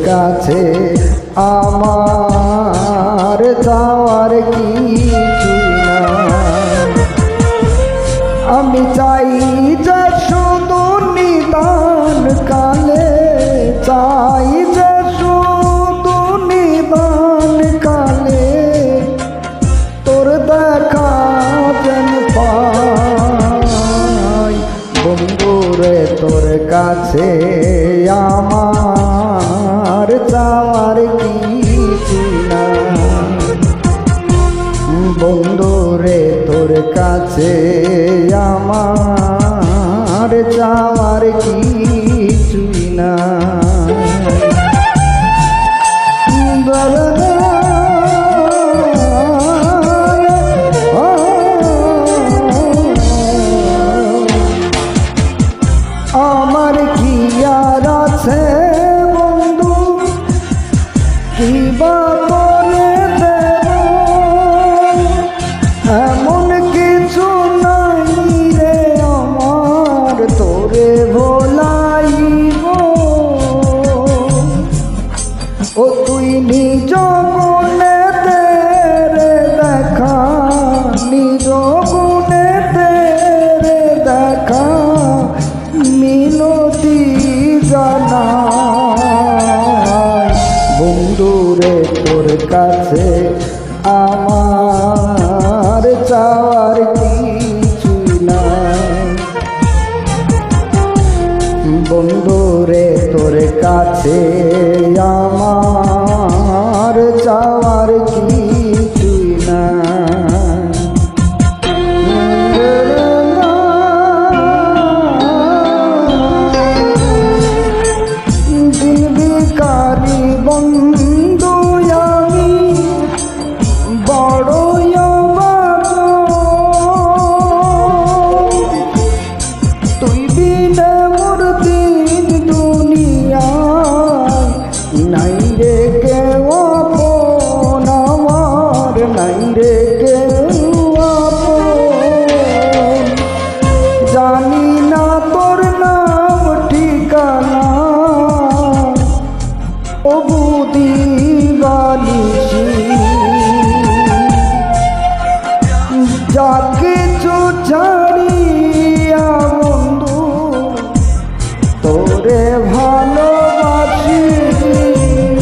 কাছে আমার যাওয়ার কিছুই না। আমি চাই যে শুধু নিদান কালে, চাই যে শুধু নিদান কালে তোর দেখা যেন পাই। বন্ধুরে তোর কাছে আমার যাওয়ার কিছুই না। বন্ধুরে তোর কাছে আমার যাওয়ার কিছুই না। আমার কি আর আছে বন্ধু, কি বা করে দেব, এমন কিছু নাই রে আমার তোরে ভোলাইব। ও তুই নিজ গুণে তেরে দেখা, নিজ গুণে তেরে দেখা মিনতি জানাই। বন্ধুরে তোর কাছে আমার চাওয়ার কিছুই না। বন্ধুরে তোর কাছে আমার চাওয়ার কিছুই না। দিন ভিখারি বন্ধু আমি বড় তুই বিনে মোর দিন দুনিয়ায় নাই রে কেউ আপন আমার, নাই রে কেউ আপন। জানি না তোর নাম ঠিকানা ও বুদ্ধি বালিশি, যা কিছু ছাড়িয়া বন্ধু তোরে ভালোবাসি।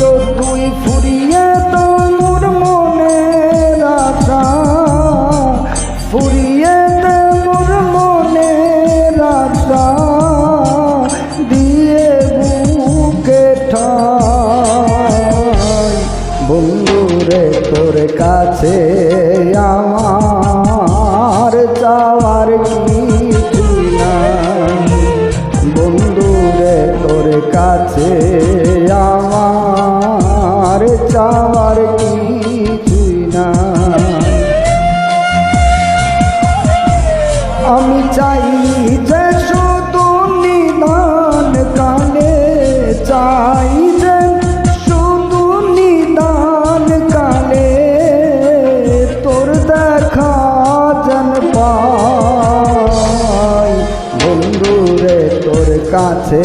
ও তুই ফুরিয়ে তোর মনের আশা, ফুরিয়ে তোর মনের আশা দিয়ে বুকে ঠাই। বন্ধুরে তোর কাছে আমার যাওয়ার কিছুই না। বন্ধুরে তোর কাছে আমার যাওয়ার কিছুই না। আমি চাই যে শুধু নিদান কালে, চাই যে শুধু নিদান কালে তোর দেখা যেন পাই। বন্ধুরে তোর কাছে